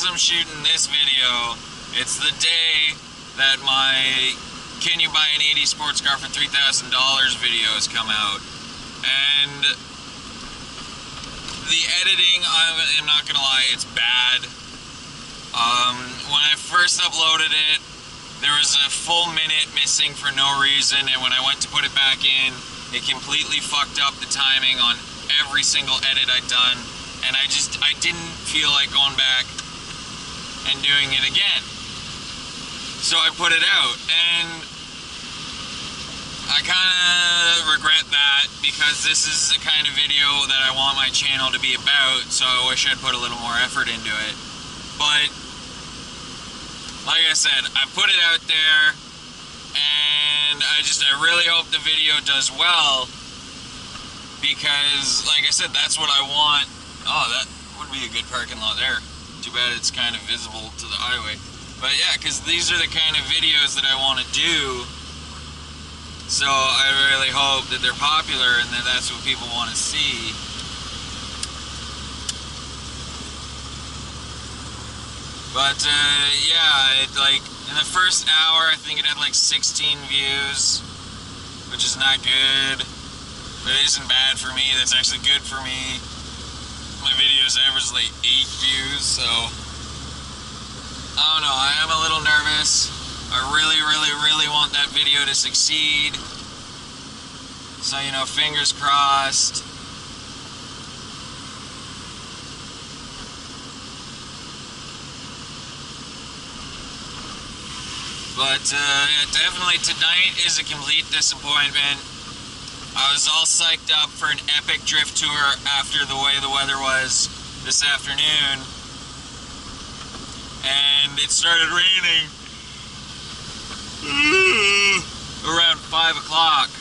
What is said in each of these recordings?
I'm shooting this video, it's the day that my Can You Buy an 80 Sports Car for $3,000 video has come out. And the editing, I'm not gonna lie, it's bad. When I first uploaded it, there was a full minute missing for no reason, and when I went to put it back in, it completely fucked up the timing on every single edit I'd done, and I didn't feel like going back and doing it again. So I put it out, and I kind of regret that, because this is the kind of video that I want my channel to be about, so I wish I'd put a little more effort into it. But like I said, I put it out there, and I really hope the video does well, because, like I said, that's what I want. Oh, that would be a good parking lot there. Too bad it's kind of visible to the highway. But yeah, because these are the kind of videos that I want to do, so I really hope that they're popular and that that's what people want to see. But yeah, in the first hour, I think it had like 16 views, which is not good, but it isn't bad for me. That's actually good for me. My videos average like 8 views, so I don't know, I am a little nervous. I really want that video to succeed. So, you know, fingers crossed. But yeah, definitely tonight is a complete disappointment. I was all psyched up for an epic drift tour after the way the weather was this afternoon. And it started raining around 5 o'clock.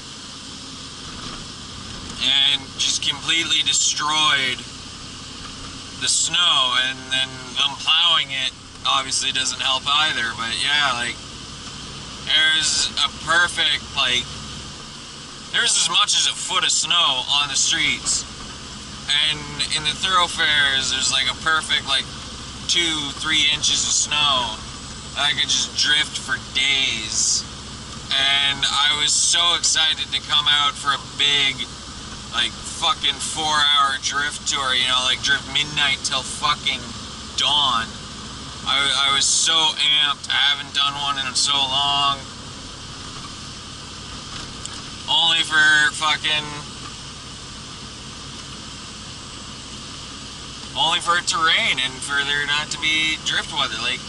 And just completely destroyed the snow. And then them plowing it obviously doesn't help either. But yeah, like, there's a perfect, like, there's as much as a foot of snow on the streets, and in the thoroughfares there's like a perfect like 2-3 inches of snow. I could just drift for days, and I was so excited to come out for a big like fucking 4-hour drift tour, you know, like drift midnight till fucking dawn. I was so amped. I haven't done one in so long. Only for it to rain and for there not to be drift weather. Like,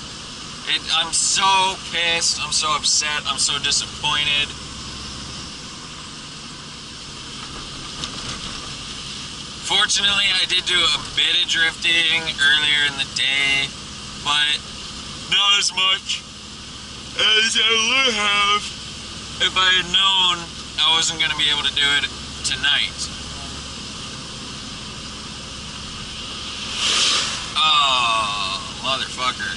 I'm so pissed. I'm so upset. I'm so disappointed. Fortunately, I did do a bit of drifting earlier in the day, but not as much as I would have if I had known I wasn't going to be able to do it tonight. Oh, motherfucker.